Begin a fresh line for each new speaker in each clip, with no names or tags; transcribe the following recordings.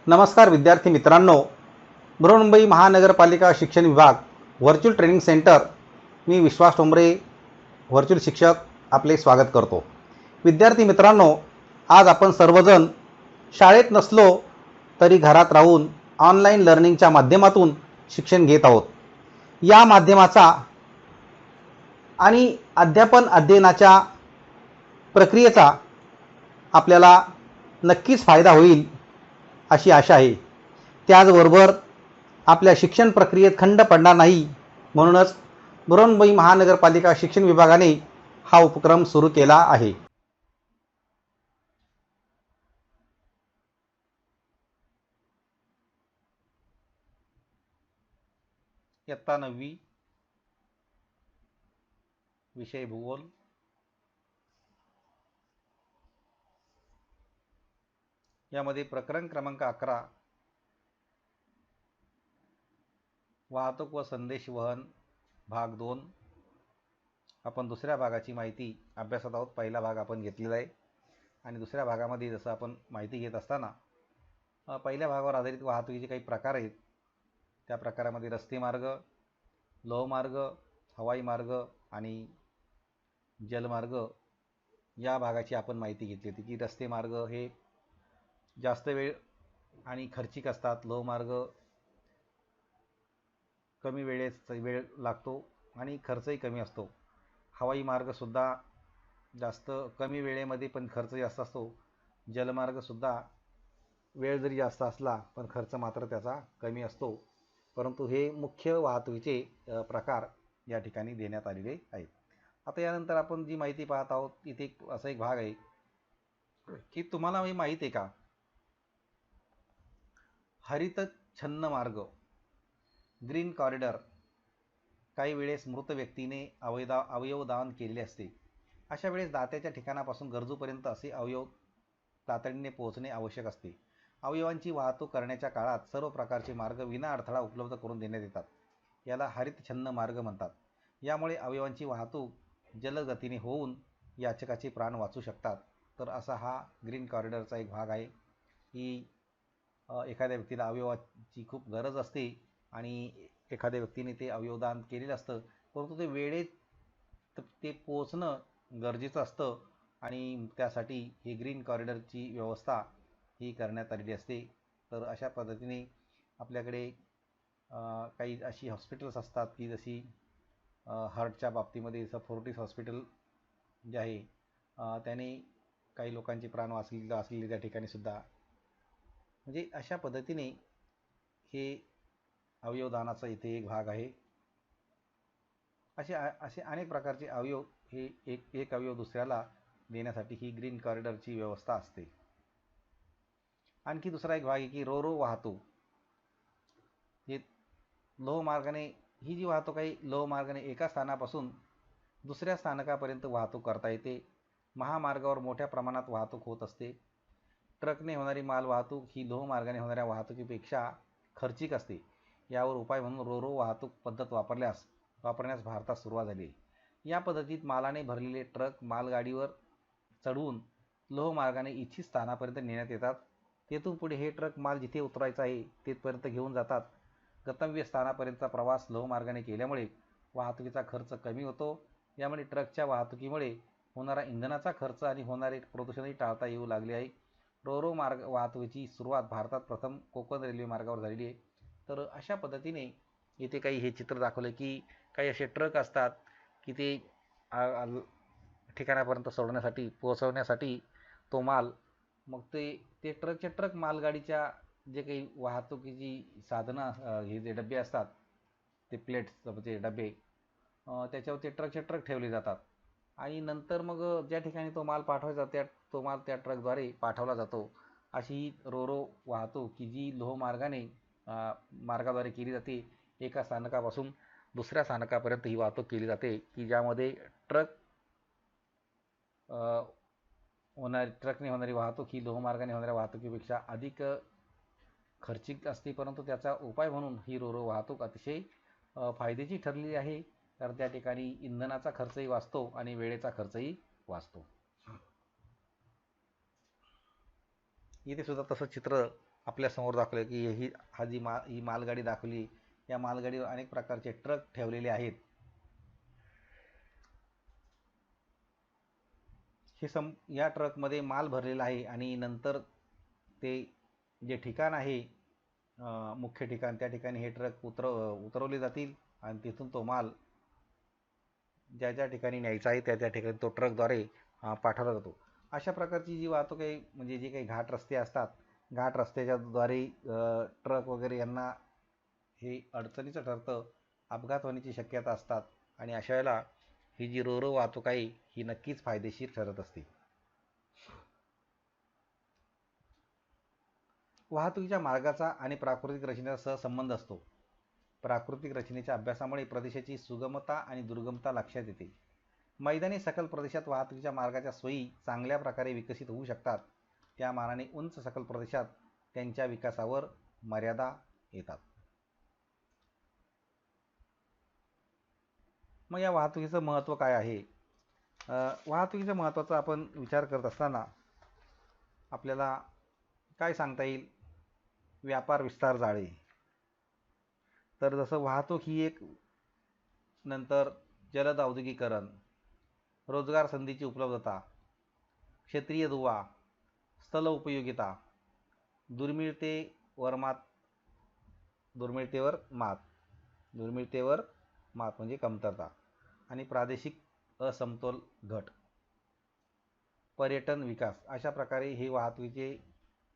नमस्कार विद्यार्थी मित्रांनो, बृहन्मुंबई महानगरपालिका शिक्षण विभाग व्हर्च्युअल ट्रेनिंग सेंटर, मी विश्वास टोंबरे व्हर्च्युअल शिक्षक आपले स्वागत करतो। विद्यार्थी मित्रांनो, आज आपण सर्वजण शाळेत नसलो तरी घरात राहून ऑनलाईन लर्निंगच्या माध्यमातून शिक्षण घेत आहोत। या माध्यमाचा आणि अध्यापन अध्ययनाच्या प्रक्रियेचा आपल्याला नक्कीच फायदा होईल अशी आशा आहे। त्याचबरोबर आपल्या शिक्षण प्रक्रियेत खंड पडणार नाही, म्हणूनच बृहन्मुंबई महानगरपालिका शिक्षण विभागाने हा उपक्रम सुरू केला आहे। इयत्ता 9वी विषय भूगोल, यामध्ये प्रकरण क्रमांक 11 वाहतूक व संदेश वहन भाग 2 आपण दुसऱ्या भागाची माहिती अभ्यासत आहोत। पहिला भाग आपण घेतलेला आहे आणि दुसऱ्या भागामध्ये जसं आपण माहिती घेत असताना पहिल्या भागावर आधारित वाहतुकीचे काही प्रकार आहेत। त्या प्रकारामध्ये रस्ते मार्ग, लोहमार्ग, हवाई मार्ग आणि जलमार्ग या भागाची आपण माहिती घेतली होती की रस्ते मार्ग हे जास्त वेळ आणि खर्चिक असतात, लोहमार्ग कमी वेळ लागतो आणि खर्चही कमी असतो, हवाई मार्गसुद्धा जास्त कमी वेळेमध्ये पण खर्च जास्त असतो, जलमार्गसुद्धा वेळ जरी जास्त असला पण खर्च मात्र त्याचा कमी असतो। परंतु हे मुख्य वाहतुकीचे प्रकार या ठिकाणी देण्यात आलेले आहेत। आता यानंतर आपण जी माहिती पाहत आहोत, इथे असा एक भाग आहे की तुम्हाला हे माहीत आहे का, हरित छन्न मार्ग ग्रीन कॉरिडॉर काही वेळेस मृत व्यक्तीने अवयवदान केलेले असते। अशा वेळेस दात्याच्या ठिकाणापासून गरजूपर्यंत असे अवयव तातडीने पोहोचणे आवश्यक असते। अवयवांची वाहतूक करण्याच्या काळात सर्व प्रकारचे मार्ग विना अडथळा उपलब्ध करून देण्यात येतात। याला हरित छन्न मार्ग म्हणतात। यामुळे अवयवांची वाहतूक जलद गतीने होऊन याचकाचे प्राण वाचू शकतात। तर असा हा ग्रीन कॉरिडॉरचा एक भाग आहे की एखाद्या व्यक्तीला अवयवाची खूप गरज असते आणि एखाद्या व्यक्तीने ते अवयवदान केलेलं असतं, परंतु ते वेळेत ते पोचणं गरजेचं असतं आणि त्यासाठी ही ग्रीन कॉरिडॉरची व्यवस्था ही करण्यात आलेली असते। तर अशा पद्धतीने आपल्याकडे काही अशी हॉस्पिटल्स असतात की जशी हार्टच्या बाबतीमध्ये जसं फोर्टिस हॉस्पिटल जे आहे त्याने काही लोकांचे प्राण वाचलेले त्या ठिकाणी सुद्धा, म्हणजे अशा पद्धतीने हे अवयवदानाचा इथे एक भाग आहे। असे अनेक प्रकारचे अवयव हे एक अवयव दुसऱ्याला देण्यासाठी ही ग्रीन कॉरिडॉरची व्यवस्था असते। आणखी दुसरा एक भाग आहे की रोरो वाहतूक, हे लोहमार्गाने ही जी वाहतूक आहे, लोहमार्गाने एका स्थानापासून दुसऱ्या स्थानकापर्यंत वाहतूक करता येते। महामार्गावर मोठ्या प्रमाणात वाहतूक होत असते। ट्रकने होणारी माल वाहतूक ही लोहमार्गाने होणाऱ्या वाहतुकीपेक्षा खर्चिक असते। यावर उपाय म्हणून रोरो वाहतूक पद्धत वापरण्यास भारतात सुरुवात झाली। या पद्धतीत मालाने भरलेले ट्रक मालगाडीवर चढवून लोहमार्गाने इच्छित स्थानापर्यंत नेण्यात येतात। तेथून पुढे हे ट्रक माल जिथे उतरायचा आहे तिथपर्यंत घेऊन जातात। गंतव्य स्थानापर्यंतचा प्रवास लोहमार्गाने केल्यामुळे वाहतुकीचा खर्च कमी होतो। यामुळे ट्रकच्या वाहतुकीमुळे होणारा इंधनाचा खर्च आणि होणारे प्रदूषणही टाळता येऊ लागले आहे। रोरो मार्ग वाहतुकीची सुरुवात भारतात प्रथम कोकण रेल्वे मार्गावर झालेली आहे। तर अशा पद्धतीने इथे काही हे चित्र दाखवले की काही असे ट्रक असतात की ते ठिकाणापर्यंत पोहोचवण्यासाठी तो माल, मग ते ट्रकच्या ट्रक मालगाडीच्या जे काही वाहतुकीची साधनं हे जे डबे असतात ते प्लेट्स म्हणजे डबे, त्याच्यावर ते ट्रकचे ट्रक ठेवले जातात आणि नंतर मग ज्या ठिकाणी तो माल पाठवायचा तो माल त्या ट्रकद्वारे पाठवला जातो। अशी रोरो वाहतूक की जी लोहमार्गाने मार्गाद्वारे केली जाते। एका स्थानकापासून दुसऱ्या स्थानकापर्यंत ही वाहतूक केली जाते की ज्यामध्ये ट्रकने होणारी वाहतूक ही लोहमार्गाने होणाऱ्या वाहतुकीपेक्षा अधिक खर्चिक असते, परंतु त्याचा उपाय म्हणून ही रोरो वाहतूक अतिशय फायद्याची ठरलेली आहे। तर त्या ठिकाणी इंधनाचा खर्चही वाचतो आणि वेळेचा खर्चही वाचतो। इथे सुद्धा तसं चित्र आपल्यासमोर दाखवले की ही मालगाडी दाखवली. या मालगाडीवर अनेक प्रकारचे ट्रक ठेवलेले आहेत. या ट्रकमध्ये माल भरलेला आहे आणि नंतर ते जे ठिकाण आहे मुख्य ठिकाण, त्या ठिकाणी हे ट्रक उतरवले जातील आणि तिथून तो माल ज्या ज्या ठिकाणी न्यायचा आहे त्या त्या ठिकाणी तो ट्रकद्वारे पाठवला जातो. अशा प्रकारची जी वाहतूक आहे, म्हणजे जे काही घाट रस्ते असतात, घाट रस्त्याच्याद्वारे ट्रक वगैरे यांना हे अडचणीचं ठरतं, अपघात होण्याची शक्यता असतात आणि अशा वेळेला ही जी रोरो वाहतूक आहे ही नक्कीच फायदेशीर ठरत असते. वाहतुकीच्या मार्गाचा आणि प्राकृतिक रचनेचा सहसंबंध असतो. प्राकृतिक रचनेच्या अभ्यासामुळे प्रदेशाची सुगमता आणि दुर्गमता लक्षात येते. मैदानी सखल प्रदेशात वाहतुकीच्या मार्गाच्या सोयी चांगल्या प्रकारे विकसित होऊ शकतात. त्या मानाने उंच सखल प्रदेशात त्यांच्या विकासावर मर्यादा येतात. मग या वाहतुकीचं महत्त्व काय आहे? वाहतुकीच्या महत्त्वाचा आपण विचार करत असताना आपल्याला काय सांगता येईल? व्यापार विस्तार जाळे. तर जसं वाहतूक ही एक, नंतर जलद औद्योगिकरण, रोजगार संधीची उपलब्धता, क्षेत्रीय दुवा, स्थल उपयोगिता, दुर्मिळतेवर मात म्हणजे कमतरता आणि प्रादेशिक असमतोल घट, पर्यटन विकास, अशा प्रकारे हे वाहतुकीचे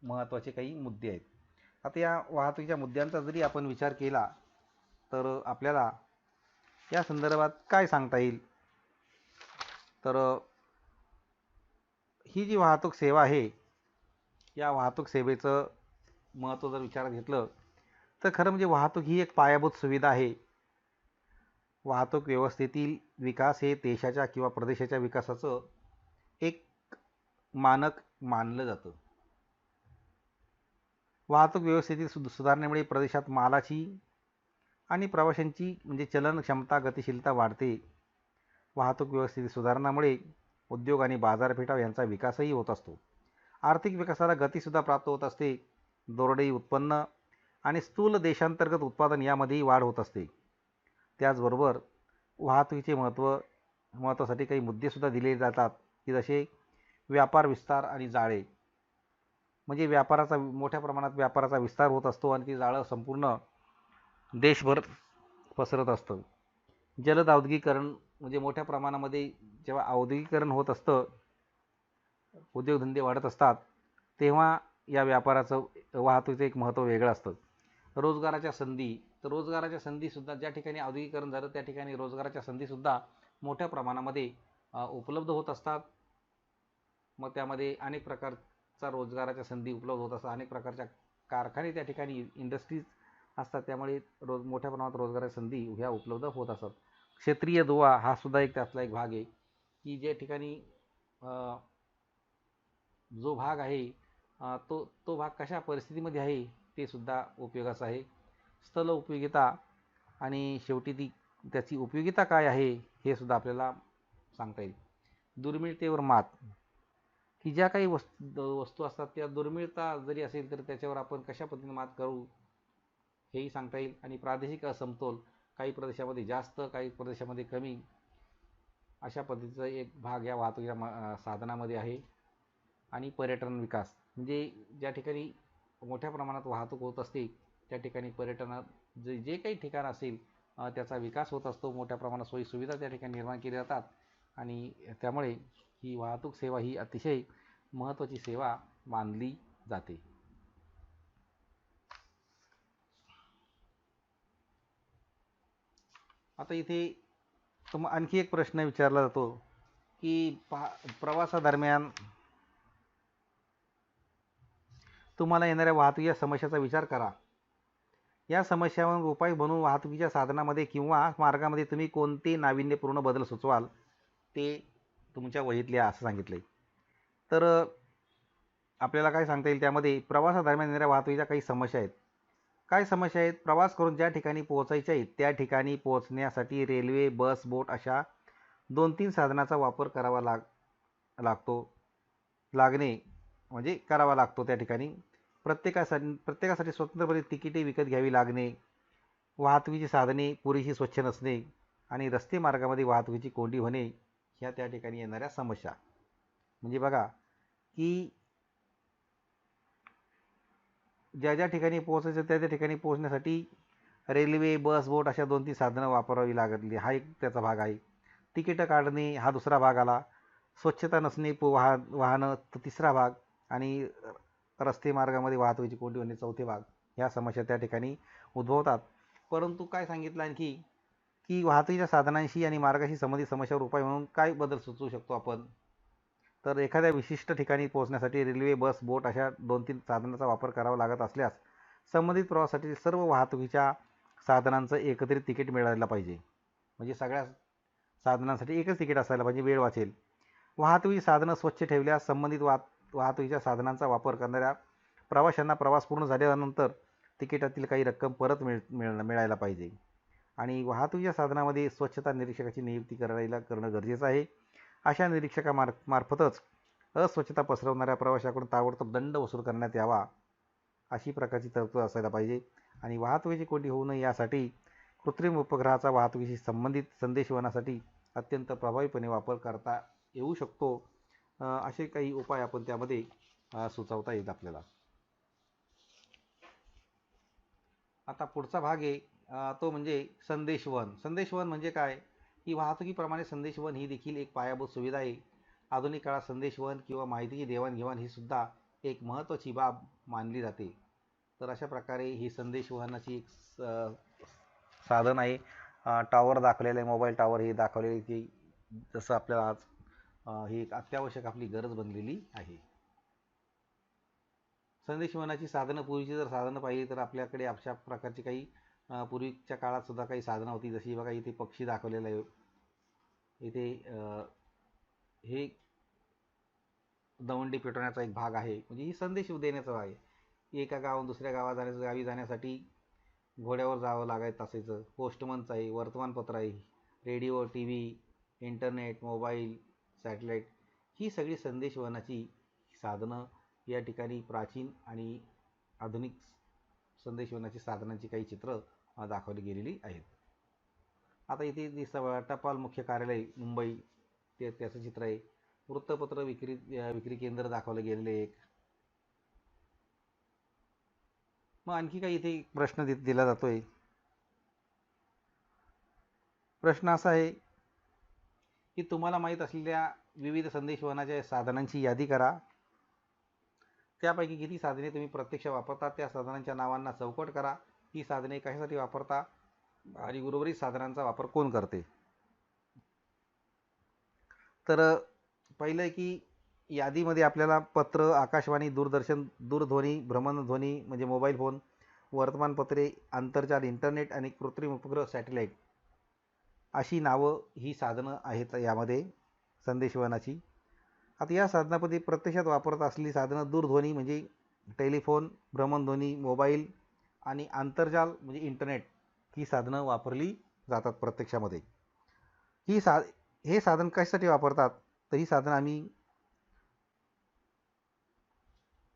महत्त्वाचे काही मुद्दे आहेत. आता या वाहतुकीच्या मुद्द्यांचा जरी आपण विचार केला तर आपल्याला या संदर्भात काय सांगता येईल? तर ही जी वाहतूक सेवा आहे, या वाहतूक सेवेचं महत्त्व जर विचारात घेतलं तर खरं म्हणजे वाहतूक ही एक पायाभूत सुविधा आहे. वाहतूक व्यवस्थेतील विकास हे देशाच्या किंवा प्रदेशाच्या विकासाचं एक मानक मानलं जातं. वाहतूक व्यवस्थेतील सुधारणेमुळे प्रदेशात मालाची आणि प्रवाशांची म्हणजे चलन क्षमता, गतिशीलता वाढते. वाहतूक व्यवस्थेतील सुधारणामुळे उद्योग आणि बाजारपेठा यांचा विकासही होत असतो. आर्थिक विकासाला गतीसुद्धा प्राप्त होत असते. दरडोई उत्पन्न आणि स्थूल देशांतर्गत उत्पादन यामध्येही वाढ होत असते. त्याचबरोबर वाहतुकीचे महत्त्वासाठी काही मुद्देसुद्धा दिले जातात की जसे व्यापार विस्तार आणि जाळे, म्हणजे मोठ्या प्रमाणात व्यापाराचा विस्तार होत असतो आणि ते जाळं संपूर्ण देशभर पसरत असतं. जलद औद्योगिकरण, म्हणजे मोठ्या प्रमाणामध्ये जेव्हा औद्योगिकरण होत असतं, उद्योगधंदे वाढत असतात, तेव्हा या व्यापाराचं वाहतुकीचं एक महत्त्व वेगळं असतं. रोजगाराच्या संधी, तर रोजगाराच्या संधीसुद्धा ज्या ठिकाणी औद्योगिकरण झालं त्या ठिकाणी रोजगाराच्या संधीसुद्धा मोठ्या प्रमाणामध्ये उपलब्ध होत असतात. मग त्यामध्ये अनेक प्रकारचा रोजगाराच्या संधी उपलब्ध होत असतात. अनेक प्रकारच्या कारखाने त्या ठिकाणी, इंडस्ट्रीज असतात, त्यामुळे मोठ्या प्रमाणात रोजगाराच्या संधी ह्या उपलब्ध होत असतात. क्षेत्रीय दुवा हा सुद्धा एक त्यातला एक भाग आहे की ज्या ठिकाणी जो भाग आहे तो भाग कशा परिस्थितीमध्ये आहे ते सुद्धा उपयोगाचं आहे. स्थल उपयोगिता आणि शेवटी त्याची उपयोगिता काय आहे हे सुद्धा आपल्याला सांगता येईल. दुर्मिळतेवर मात, की ज्या काही वस्तू असतात त्या दुर्मिळता जरी असेल तर त्याच्यावर आपण कशा पद्धतीने मात करू हेही सांगता येईल. आणि प्रादेशिक असमतोल, काही प्रदेशामध्ये जास्त, काही प्रदेशामध्ये कमी, अशा पद्धतीचा एक भाग या वाहतुकीच्या साधनामध्ये आहे. आणि पर्यटन विकास, म्हणजे ज्या ठिकाणी मोठ्या प्रमाणात वाहतूक होत असते त्या ठिकाणी पर्यटनात जे काही ठिकाण असेल त्याचा विकास होत असतो. मोठ्या प्रमाणात सोयीसुविधा त्या ठिकाणी निर्माण केल्या जातात आणि त्यामुळे ही वाहतूक सेवा ही अतिशय महत्त्वाची सेवा मानली जाते. आता इथे आणखी एक प्रश्न विचारला जातो की प्रवासादरम्यान तुम्हाला येणाऱ्या वाहतुकीच्या समस्याचा विचार करा. या समस्यांवर उपाय म्हणून वाहतुकीच्या साधनामध्ये किंवा मार्गामध्ये तुम्ही कोणते नाविन्यपूर्ण बदल सुचवाल ते तुमच्या वहीत लिहा असं सांगितलं आहे. तर आपल्याला काय सांगता येईल त्यामध्ये? प्रवासादरम्यान येणाऱ्या वाहतुकीच्या काही समस्या आहेत. काय समस्या आहेत? प्रवास करून ज्या ठिकाणी पोहोचायचे आहे त्या ठिकाणी पोहोचण्यासाठी रेल्वे, बस, बोट अशा 2-3 साधनाचा वापर करावा लागतो त्या ठिकाणी. प्रत्येकासाठी स्वतंत्रपणे तिकिटे विकत घ्यावी लागणे, वाहतुकीची साधने पुरेशी स्वच्छ नसणे आणि रस्ते मार्गामध्ये वाहतुकीची कोंडी होणे ह्या त्या ठिकाणी येणाऱ्या समस्या. म्हणजे बघा की ज्या ज्या ठिकाणी पोहोचायचं त्या त्या ठिकाणी पोहोचण्यासाठी रेल्वे, बस, बोट अशा 2-3 साधनं वापरावी लागली. हा एक त्याचा भाग आहे. तिकीटं काढणे हा दुसरा भाग आला. स्वच्छता नसणे वाहनं तिसरा भाग आणि रस्ते मार्गामध्ये वाहतुकीची कोंडी होणे चौथे भाग. ह्या समस्या त्या ठिकाणी उद्भवतात. परंतु काय सांगितलं आणखी की वाहतुकीच्या साधनांशी आणि मार्गाशी संबंधित समस्यावर उपाय म्हणून काय बदल सुचवू शकतो आपण? तर एखाद्या विशिष्ट ठिकाणी पोहोचण्यासाठी रेल्वे, बस, बोट अशा 2-3 साधनांचा वापर करावा लागत असल्यास संबंधित प्रवासासाठी सर्व वाहतुकीच्या साधनांचं एकत्रित तिकीट मिळायला पाहिजे. म्हणजे सगळ्या साधनांसाठी एकच तिकीट असायला पाहिजे, वेळ वाचेल. वाहतुकीची साधनं स्वच्छ ठेवल्यास संबंधित वाहतुकीच्या साधनांचा वापर करणाऱ्या प्रवाशांना प्रवास पूर्ण झाल्यानंतर तिकिटातील काही रक्कम परत मिळायला पाहिजे. आणि वाहतुकीच्या साधनामध्ये स्वच्छता निरीक्षकाची नियुक्ती करणं गरजेचं आहे. अशा निरीक्षकामार्फतच अस्वच्छता पसरवणाऱ्या प्रवाशाकडून ताबडतोब दंड वसूल करण्यात यावा, अशी प्रकारची तरतूद असायला पाहिजे. आणि वाहतुकीची कोंडी होऊ नये यासाठी कृत्रिम उपग्रहाचा वाहतुकीशी संबंधित संदेशवहनासाठी अत्यंत प्रभावीपणे वापर करता येऊ शकतो. असे काही उपाय आपण त्यामध्ये सुचवता येईल आपल्याला. आता पुढचा भाग आहे तो म्हणजे संदेशवहन. संदेशवहन म्हणजे काय की वाहतुकीप्रमाणे संदेशवहन ही देखील एक पायाभूत सुविधा आहे. आधुनिक काळात संदेशवहन किंवा माहितीची देवाणघेवाण ही सुद्धा एक महत्त्वाची बाब मानली जाते. तर अशा प्रकारे ही संदेशवहनाची एक साधन आहे. टॉवर दाखवलेलं आहे, मोबाईल टॉवर हे दाखवलेले की जसं आपल्याला आज ही एक अत्यावश्यक आपली गरज बनलेली आहे. संदेशवहनाची साधनं, पूर्वीची जर साधनं पाहिली तर आपल्याकडे अशा प्रकारची काही पूर्वीच्या काळात सुद्धा काही साधनं होती. जशी बघा इथे पक्षी दाखवलेला आहे. इथे हे दवंडी पेटवण्याचा एक भाग आहे. म्हणजे ही संदेश देण्याचा भाग आहे. एका गावाहून दुसऱ्या गावी जाण्यासाठी घोड्यावर जावं लागायचं असायचं. पोस्टमनचं आहे, वर्तमानपत्र आहे, radio, T V, internet, mobile, satellite ही सगळी संदेशवहनाची साधनं या ठिकाणी प्राचीन आणि आधुनिक संदेशवहनाची साधनांची काही चित्र दाखवली गेलेली आहेत. आता इथे टपाल मुख्य कार्यालय मुंबई त्याचं चित्र आहे. वृत्तपत्र विक्री केंद्र दाखवलं गेलेलं आहे एक. मग आणखी काही इथे प्रश्न दिला जातोय. प्रश्न असा आहे की तुम्हाला माहीत असलेल्या विविध संदेशवहनाच्या साधनांची यादी करा. त्यापैकी किती साधने तुम्ही प्रत्यक्ष वापरता, त्या साधनांच्या नावांना चौकट करा. ही साधने कशासाठी वापरता आणि उर्वरित साधनांचा वापर कोण करते? तर पहिलं की यादीमध्ये आपल्याला पत्र, आकाशवाणी, दूरदर्शन, दूरध्वनी, भ्रमणध्वनी म्हणजे मोबाईल फोन, वर्तमानपत्रे, आंतरजाल, इंटरनेट आणि कृत्रिम उपग्रह सॅटेलाईट अशी नावं ही साधनं आहेत यामध्ये संदेशवहनाची. आता या साधनामध्ये प्रत्यक्षात वापरत असलेली साधनं दूरध्वनी म्हणजे टेलिफोन, भ्रमणध्वनी, मोबाईल आणि आंतरजाल म्हणजे इंटरनेट ही साधनं वापरली जातात प्रत्यक्षामध्ये. हे साधन कशासाठी वापरतात? तर ही साधनं आम्ही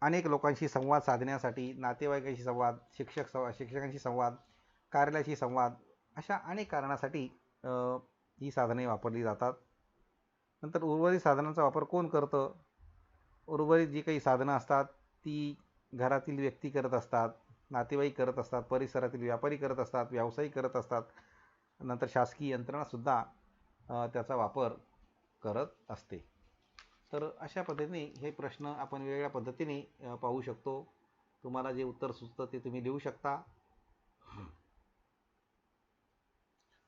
अनेक लोकांशी संवाद साधण्यासाठी, नातेवाईकांशी संवाद, शिक्षकांशी संवाद, कार्यालयाशी संवाद अशा अनेक कारणासाठी ही साधने वापरली जातात. नंतर उर्वरित साधनांचा वापर कोण करतं? उर्वरित जी काही साधनं असतात ती घरातील व्यक्ती करत असतात, नातेवाईक करत असतात, परिसरातील व्यापारी करत असतात, व्यावसायिक करत असतात, नंतर शासकीय यंत्रणासुद्धा त्याचा वापर करत असते. तर अशा पद्धतीने हे प्रश्न आपण वेगवेगळ्या पद्धतीने पाहू शकतो. तुम्हाला जे उत्तर सुचतं ते तुम्ही लिहू शकता.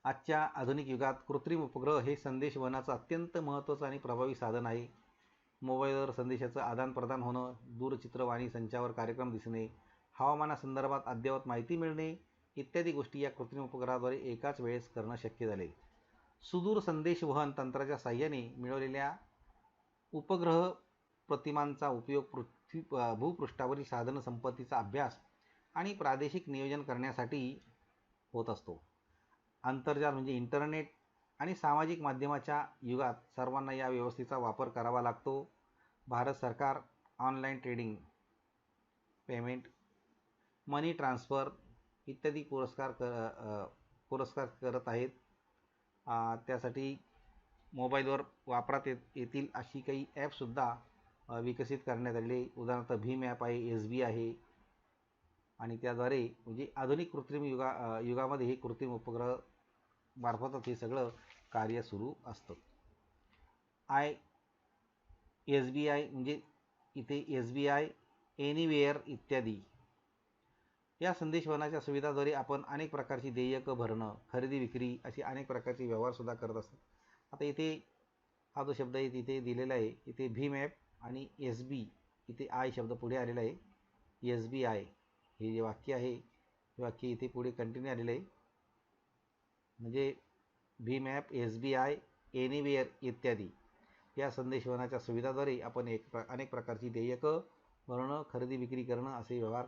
आजच्या आधुनिक युगात कृत्रिम उपग्रह हे संदेशवहनाचं अत्यंत महत्त्वाचं आणि प्रभावी साधन आहे. मोबाईलवर संदेशाचं आदानप्रदान होणं, दूरचित्रवाणी संचावर कार्यक्रम दिसणे, हवामानासंदर्भात अद्ययावत माहिती मिळणे इत्यादी गोष्टी या कृत्रिम उपग्रहाद्वारे एकाच वेळेस करणं शक्य झाले. सुदूर संदेशवहन तंत्राच्या साहाय्याने मिळवलेल्या उपग्रह प्रतिमांचा उपयोग भूपृष्ठावरील साधन संपत्तीचा अभ्यास आणि प्रादेशिक नियोजन करण्यासाठी होत असतो. आंतरजाल म्हणजे इंटरनेट आणि सामाजिक माध्यमाच्या युगात सर्वांना या व्यवस्थेचा वापर करावा लागतो. भारत सरकार ऑनलाईन ट्रेडिंग पेमेंट, मनी ट्रान्सफर इत्यादी पुरस्कार करत आहेत. त्यासाठी मोबाईलवर वापरात येतील अशी काही ॲपसुद्धा विकसित करण्यात आलेले. उदाहरणार्थ भीम ॲप आहे, SB आहे. आणि त्याद्वारे म्हणजे आधुनिक कृत्रिम युगामध्ये हे कृत्रिम उपग्रह मार्फतच हे सगळं कार्य सुरू असतं. SBI म्हणजे इथे SBI एनिवेअर इत्यादी या संदेशवहनाच्या सुविधाद्वारे आपण अनेक प्रकारची देयकं भरणं, खरेदी विक्री अशी अनेक प्रकारचे व्यवहारसुद्धा करत असतो. आता इथे हा जो शब्द आहे तिथे दिलेला आहे, इथे भीम ॲप आणि SB इथे आय शब्द पुढे आलेला आहे. SBI हे जे वाक्य आहे हे वाक्य इथे पुढे कंटिन्यू आलेलं आहे. म्हणजे भीम ॲप, SBI एनिवेअर इत्यादी या संदेशवहनाच्या सुविधाद्वारे आपण अनेक प्रकारची देयकं भरणं, खरेदी विक्री करणं असे व्यवहार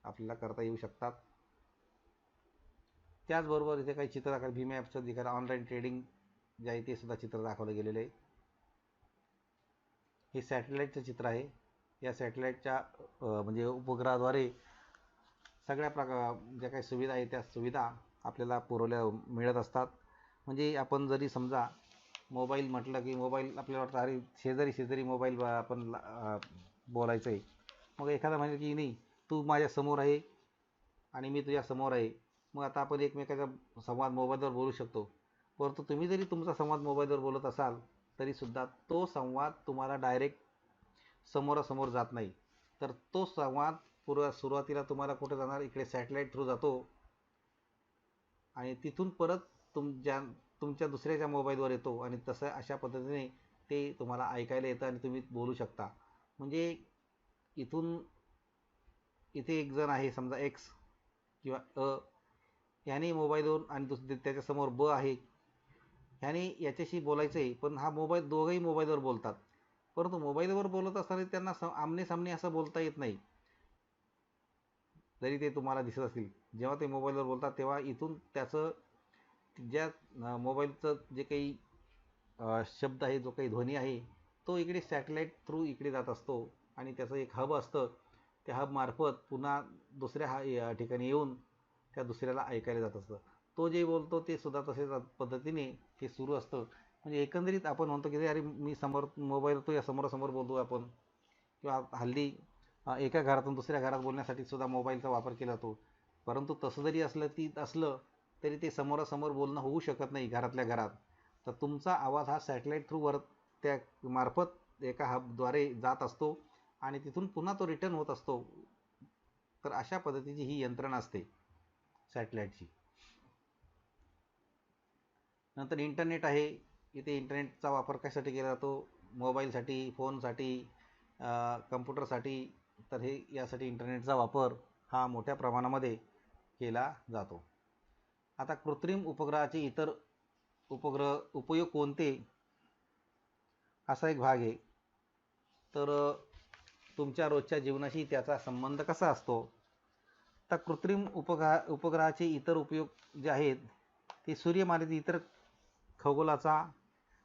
आपल्याला करता येऊ शकतात. त्याचबरोबर इथे काही चित्र दाखवलं. भीम ॲपचं जे काही ऑनलाईन ट्रेडिंग जे आहे ते सुद्धा चित्र दाखवलं गेलेलं आहे. हे सॅटेलाईटचं चित्र आहे. या सॅटेलाईटच्या म्हणजे उपग्रहाद्वारे सगळ्या ज्या काही सुविधा आहेत त्या सुविधा आपल्याला मिळत असतात. म्हणजे आपण जरी समजा मोबाईल म्हटलं की मोबाईल आपल्याला वाटतं अरे शेजारी मोबाईल आपण बोलायचं आहे. मग एखादा म्हणजे की नाही तू माझ्या समोर आहे आणि मी तुझ्या समोर आहे. मग आता आपण एकमेकाचा संवाद मोबाईलवर बोलू शकतो. परंतु तुम्ही जरी तुमचा संवाद मोबाईलवर बोलत असाल तरीसुद्धा तो संवाद तुम्हाला डायरेक्ट समोरासमोर जात नाही. तर तो संवाद सुरुवातीला तुम्हाला कुठे जाणार, इकडे सॅटेलाईट थ्रू जातो आणि तिथून परत तुमच्या दुसऱ्याच्या मोबाईलवर येतो आणि अशा पद्धतीने ते तुम्हाला ऐकायला येतं आणि तुम्ही बोलू शकता. म्हणजे इथे एक जण आहे समजा X किंवा ह्याने मोबाईलवरून आणि त्याच्यासमोर B आहे, ह्याने याच्याशी बोलायचं आहे. पण हा दोघंही मोबाईलवर बोलतात. परंतु मोबाईलवर बोलत असताना त्यांना आमनेसामने असं बोलता येत नाही, जरी ते तुम्हाला दिसत असतील. जेव्हा ते मोबाईलवर बोलतात तेव्हा इथून त्याचं ज्या मोबाईलचं जे काही शब्द आहे, जो काही ध्वनी आहे तो इकडे सॅटेलाईट थ्रू इकडे जात असतो आणि त्याचं एक हब असतं. त्या हबमार्फत पुन्हा दुसऱ्या ठिकाणी येऊन त्या दुसऱ्याला ऐकायला जात असतं. तो जे बोलतो ते सुद्धा तसेच पद्धतीने हे सुरू असतं. म्हणजे एकंदरीत आपण म्हणतो की अरे मी मोबाईल तो या समोरासमोर बोलतो आपण, किंवा हल्ली एका घरातून दुसऱ्या घरात बोलण्यासाठी सुद्धा मोबाईलचा वापर केला जातो. परंतु तसं जरी असलं तरी ते समोरासमोर बोलणं होऊ शकत नाही घरातल्या घरात. तर तुमचा आवाज हा सॅटेलाईट थ्रूवर त्या मार्फत एका हबद्वारे जात असतो आणि तिथून पुन्हा तो रिटर्न होत असतो. तर अशा पद्धतीची ही यंत्रणा असते सॅटेलाईटची. नंतर इंटरनेट आहे. इथे इंटरनेटचा वापर कशासाठी केला जातो, मोबाईलसाठी, फोनसाठी, कम्प्युटरसाठी. तर यासाठी इंटरनेटचा वापर हा मोठ्या प्रमाणामध्ये केला जातो. आता कृत्रिम उपग्रहाचे इतर उपयोग कोणते असा एक भाग आहे. तर तुमच्या रोजच्या जीवनाशी त्याचा संबंध कसा असतो. तर कृत्रिम उपग्रहाचे इतर उपयोग जे आहेत ते सूर्यमालेतील इतर खगोलाचा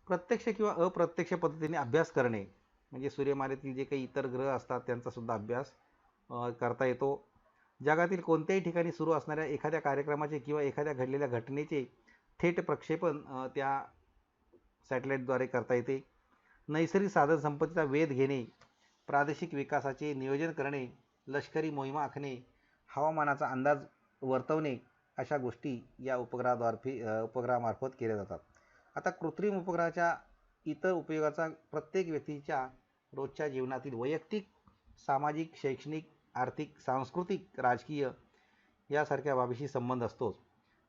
प्रत्यक्ष किंवा अप्रत्यक्ष पद्धतीने अभ्यास करणे. म्हणजे सूर्यमालेतील जे काही इतर ग्रह असतात त्यांचा सुद्धा अभ्यास करता येतो. जगातील कोणत्याही ठिकाणी सुरू असणाऱ्या एखाद्या कार्यक्रमाचे किंवा एखाद्या घडलेल्या घटनेचे थेट प्रक्षेपण त्या सॅटेलाईटद्वारे करता येते. नैसर्गिक साधनसंपत्तीचा वेध घेणे, प्रादेशिक विकासाचे नियोजन करणे, लष्करी मोहिमा आखणे, हवामानाचा अंदाज वर्तवणे अशा गोष्टी या उपग्रहामार्फत केल्या जातात. आता कृत्रिम उपग्रहाच्या इतर उपयोगाचा प्रत्येक व्यक्तीच्या रोजच्या जीवनातील वैयक्तिक, सामाजिक, शैक्षणिक, आर्थिक, सांस्कृतिक, राजकीय यासारख्या बाबीशी संबंध असतोच.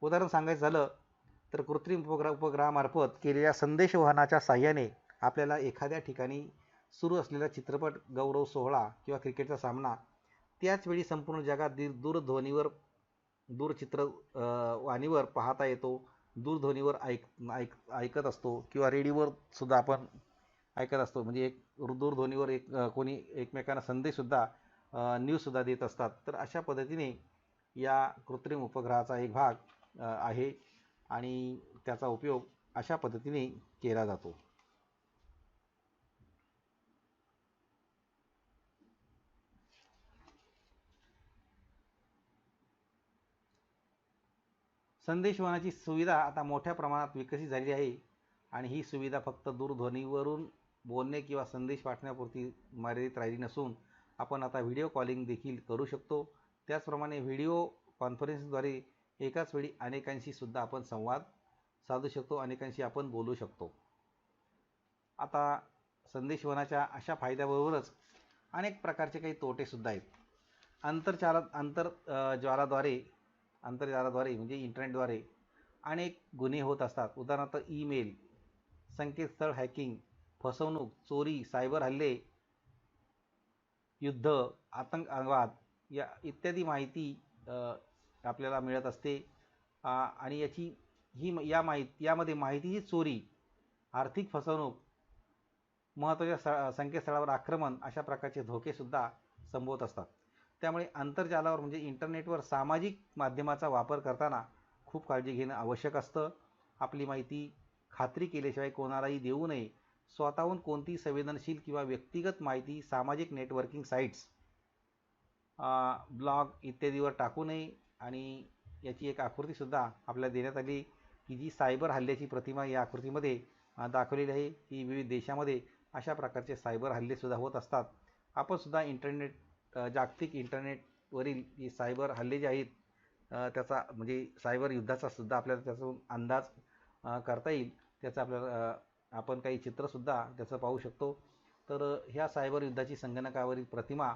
उदाहरण सांगायचं झालं तर कृत्रिम उपग्रहामार्फत केलेल्या संदेशवहनाच्या साहाय्याने आपल्याला एखाद्या ठिकाणी सुरू असलेला चित्रपट, गौरव सोहळा किंवा क्रिकेटचा सामना त्याचवेळी संपूर्ण जगात दूरचित्रवाणीवर पाहता येतो. दूरध्वनीवर ऐकत असतो किंवा रेडिओवर सुद्धा आपण ऐकत असतो. म्हणजे दूरध्वनीवर कोणी एकमेकांना संदेशसुद्धा न्यूजसुद्धा देत असतात. तर अशा पद्धतीने या कृत्रिम उपग्रहाचा एक भाग आहे आणि त्याचा उपयोग अशा पद्धतीने केला जातो. संदेशवहनाची सुविधा आता मोठ्या प्रमाणात विकसित झालेली आहे आणि ही सुविधा फक्त दूरध्वनीवरून बोलणे किंवा संदेश पाठवण्यापुरती मर्यादित राहिली नसून आपण आता व्हिडिओ कॉलिंग देखील करू शकतो. त्याचप्रमाणे व्हिडिओ कॉन्फरन्सिंगद्वारे एकाच वेळी अनेकांशी सुद्धा आपण संवाद साधू शकतो, अनेकांशी आपण बोलू शकतो. आता संदेशवहनाच्या अशा फायद्याबरोबरच अनेक प्रकारचे काही तोटेसुद्धा आहेत. आंतरजालाद्वारे म्हणजे इंटरनेटद्वारे अनेक गुन्हे होत असतात. उदाहरणार्थ ईमेल, संकेतस्थळ हॅकिंग, फसवणूक, चोरी, सायबर हल्ले, युद्ध, आतंकवाद या इत्यादी माहिती आपल्याला मिळत असते. आणि यामध्ये माहितीची चोरी, आर्थिक फसवणूक, महत्त्वाच्या संकेतस्थळावर आक्रमण अशा प्रकारचे धोकेसुद्धा संभवत असतात. त्यामुळे आंतरजालावर म्हणजे इंटरनेटवर सामाजिक माध्यमाचा वापर करताना खूप काळजी घेणं आवश्यक असतं. आपली माहिती खात्री केल्याशिवाय कोणालाही देऊ नये. स्वतःहून कोणतीही संवेदनशील किंवा व्यक्तिगत माहिती सामाजिक नेटवर्किंग साईट्स, ब्लॉग इत्यादीवर टाकू नये. आणि याची एक आकृतीसुद्धा आपल्याला देण्यात आली की जी सायबर हल्ल्याची प्रतिमा या आकृतीमध्ये दाखवलेली आहे. की विविध देशामध्ये अशा प्रकारचे सायबर हल्लेसुद्धा होत असतात. आपण सुद्धा जागतिक इंटरनेटवरील जे सायबर हल्ले जे आहेत त्याचा म्हणजे सायबर युद्धाचा सुद्धा आपल्याला त्यातून अंदाज करता येईल. त्याचा आपल्याला आपण काही चित्रसुद्धा त्याचं पाहू शकतो. तर ह्या सायबर युद्धाची संगणकावरील प्रतिमा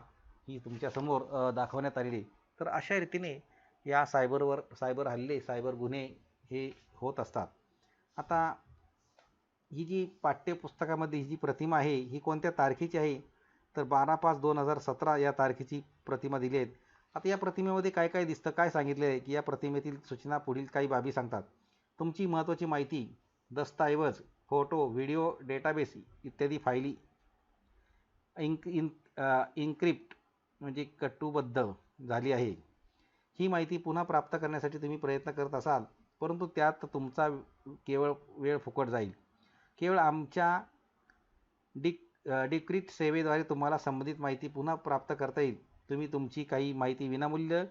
ही तुमच्यासमोर दाखवण्यात आलेली आहे. तर अशा रीतीने या सायबर हल्ले, सायबर गुन्हे हे होत असतात. आता ही जी पाठ्यपुस्तकामध्ये ही जी प्रतिमा आहे ही कोणत्या तारखेची आहे तर 12/5/2017 या तारखेची प्रतिमा दिली आहे. आता या प्रतिमेमध्ये काय काय दिसतं, काय सांगितले आहे की या प्रतिमेतील सूचना पुढील काही बाबी सांगतात. तुमची महत्त्वाची माहिती, दस्तऐवज, फोटो, व्हिडिओ, डेटाबेस इत्यादी फायली इन्क्रिप्ट म्हणजे कटुबद्ध झाली आहे. ही माहिती पुन्हा प्राप्त करण्यासाठी तुम्ही प्रयत्न करत असाल, परंतु त्यात तुमचा केवळ वेळ फुकट जाईल. केवळ आमच्या डिक्रिप्ट सेवेद्वारे तुम्हाला संबंधित माहिती पुन्हा प्राप्त करता येईल. तुम्ही तुमची काही माहिती विनामूल्य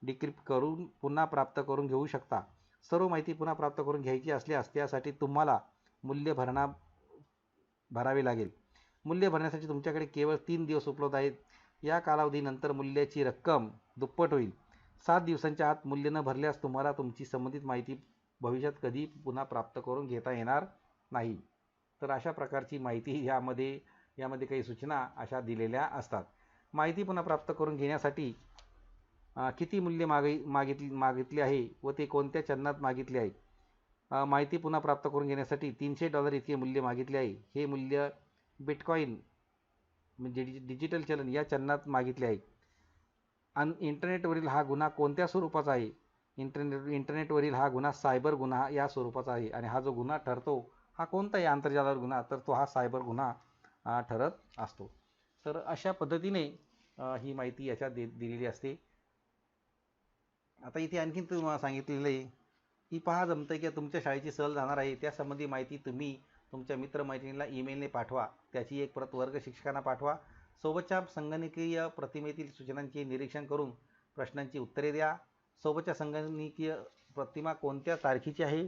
डिक्रिप्ट करून पुन्हा प्राप्त करून घेऊ शकता. सर्व माहिती पुन्हा प्राप्त करून घ्यायची असल्यास त्यासाठी तुम्हाला मूल्य भरावे लागेल. मूल्य भरण्यासाठी तुमच्याकडे केवळ 3 दिवस उपलब्ध आहेत. या कालावधीनंतर मूल्याची रक्कम दुप्पट होईल. 7 दिवसांच्या आत मूल्य न भरल्यास तुम्हाला तुमची संबंधित माहिती भविष्यात कधी पुन्हा प्राप्त करून घेता येणार नाही. तर अशा प्रकारची माहिती यामध्ये काही सूचना अशा दिलेल्या असतात. माहिती पुन्हा प्राप्त करून घेण्यासाठी किती मूल्य मागितले आहे व ते कोणत्या चलनात मागितले आहे. माहिती पुन्हा प्राप्त करून घेण्यासाठी $300 इतके मूल्य मागितले आहे. हे मूल्य बिटकॉईन म्हणजे डिजिटल चलन या चलनात मागितले आहे. इंटरनेटवरील हा गुन्हा कोणत्या स्वरूपाचा आहे. इंटरनेटवरील हा गुन्हा सायबर गुन्हा या स्वरूपाचा आहे. आणि हा जो गुन्हा ठरतो हा कोणताही आंतरजालावर गुन्हा तर तो हा सायबर गुन्हा ठरत असतो. तर अशा पद्धतीने ही माहिती याच्यात दिलेली असते. आता इथे आणखीन तुम्हाला सांगितलेलं आहे की पहा, जमतं की तुमच्या शाळेची सहल जाणार आहे त्यासंबंधी माहिती तुम्ही तुमच्या मित्रमैत्रिणीला ईमेलने पाठवा. त्याची एक प्रत वर्ग शिक्षकांना पाठवा. सोबतच्या संगणकीय प्रतिमेतील सूचनांचे निरीक्षण करून प्रश्नांची उत्तरे द्या. सोबतच्या संगणकीय प्रतिमा कोणत्या तारखेची आहे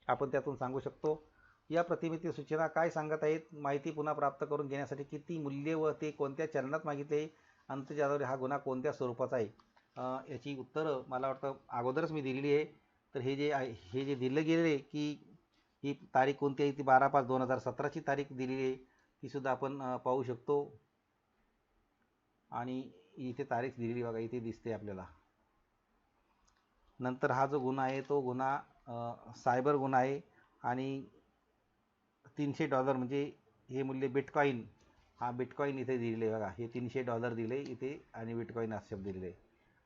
आपण त्यातून सांगू शकतो. या प्रतिमेतील सूचना काय सांगत आहेत, माहिती पुन्हा प्राप्त करून घेण्यासाठी किती मूल्य व ते कोणत्या चलनात मागितले, आंतरजालावर हा गुन्हा कोणत्या स्वरूपाचा आहे. याची उत्तरं मला वाटतं अगोदरच मी दिलेली आहे. तर हे जे दिलं गेलेलं आहे की ही तारीख कोणती आहे ती 12/5/2017ची तारीख दिलेली आहे तीसुद्धा आपण पाहू शकतो. आणि इथे तारीख दिलेली बघा, इथे दिसते आपल्याला. नंतर हा जो गुन्हा आहे तो गुन्हा सायबर गुन्हा आहे आणि $300 म्हणजे हे मूल्य बिटकॉईन, हा बिटकॉईन इथे दिलेले आहे बघा. हे $300 दिले इथे आणि बिटकॉईन हा शब्द दिलेले आहे.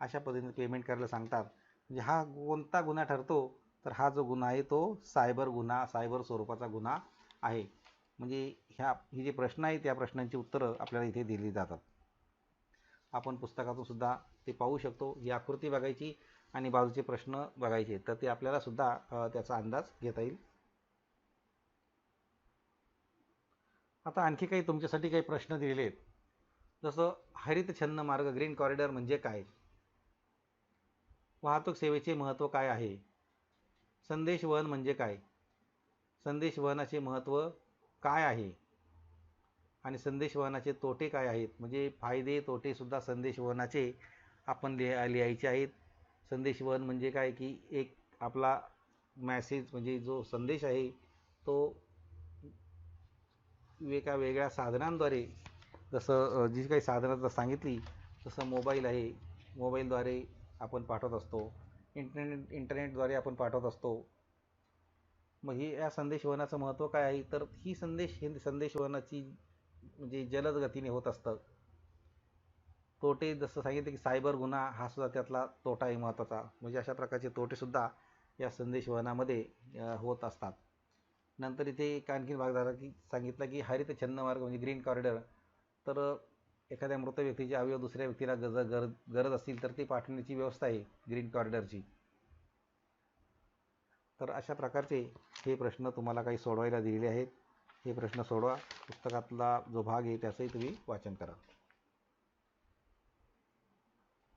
अशा पद्धतीने पेमेंट करायला सांगतात. म्हणजे हा कोणता गुन्हा ठरतो तर हा जो गुन्हा आहे तो सायबर स्वरूपाचा गुन्हा आहे. म्हणजे हे जे प्रश्न आहेत त्या प्रश्नांची उत्तरं आपल्याला इथे दिली जातात. आपण पुस्तकातून सुद्धा ते पाहू शकतो. ही आकृती बघायची आणि बाजूचे प्रश्न बघायचे तर ते आपल्याला सुद्धा त्याचा अंदाज घेता येईल. आता आणखी काही तुमच्यासाठी काही प्रश्न दिलेले आहेत. जसं हरित छन्न मार्ग ग्रीन कॉरिडॉर म्हणजे काय. वाहतूक सेवेचे महत्त्व काय आहे? संदेशवहन म्हणजे काय? संदेशवहनाचे महत्त्व काय आहे? आणि संदेशवहनाचे तोटे काय आहेत? म्हणजे फायदे तोटे सुद्धा संदेशवहनाचे आपण लिहायचे आहेत. संदेशवहन म्हणजे काय की एक आपला मॅसेज म्हणजे जो संदेश आहे तो एका वेगळ्या साधनांद्वारे, जसं जी काही साधनं सांगितली तसं मोबाईल आहे, मोबाईलद्वारे आपण पाठवत असतो, इंटरनेटद्वारे आपण पाठवत असतो. मग ही या संदेशवहनाचं महत्त्व काय आहे? तर ही संदेशवहनाची म्हणजे जलद गतीने होत असतं. तोटे जसं सांगितलं की सायबर गुन्हा हा सुद्धा त्यातला तोटा आहे महत्त्वाचा. म्हणजे अशा प्रकारचे तोटेसुद्धा या संदेशवहनामध्ये होत असतात. नंतर इथे एक आणखी भाग झाला की सांगितलं की हरित छन्न मार्ग म्हणजे ग्रीन कॉरिडॉर. तर एखाद्या मृत व्यक्तीचे अवयव दुसऱ्या व्यक्तीला गरज असतील तर ते पाठवण्याची व्यवस्था आहे ग्रीन कॉरिडॉरची. तर अशा प्रकारचे हे प्रश्न तुम्हाला काही सोडवायला दिलेले आहेत. हे प्रश्न सोडवा. पुस्तकातला जो भाग आहे त्याचंही तुम्ही वाचन करा.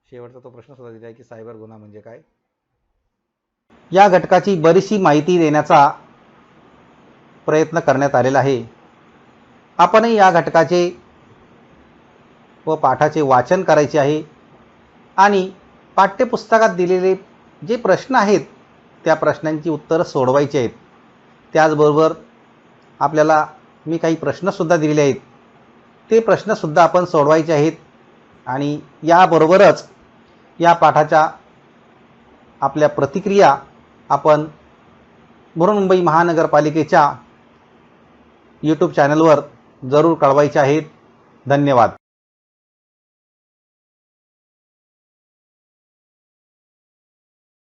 शेवटचा तो प्रश्न सुद्धा दिला आहे की सायबर गुन्हा म्हणजे काय. या घटकाची बरीचशी माहिती देण्याचा प्रयत्न करण्यात आलेला आहे. आपणही या घटकाचे व पाठाचे वाचन करायचे आहे आणि पाठ्यपुस्तकात दिलेले जे प्रश्न आहेत त्या प्रश्नांची उत्तरं सोडवायची आहेत. त्याचबरोबर आपल्याला मी काही प्रश्नसुद्धा दिलेले आहेत, ते प्रश्नसुद्धा आपण सोडवायचे आहेत. आणि याबरोबरच या पाठाच्या आपल्या प्रतिक्रिया आपण बृहन्मुंबई महानगरपालिकेच्या यूट्यूब चॅनलवर जरूर कळवायच्या आहेत. धन्यवाद.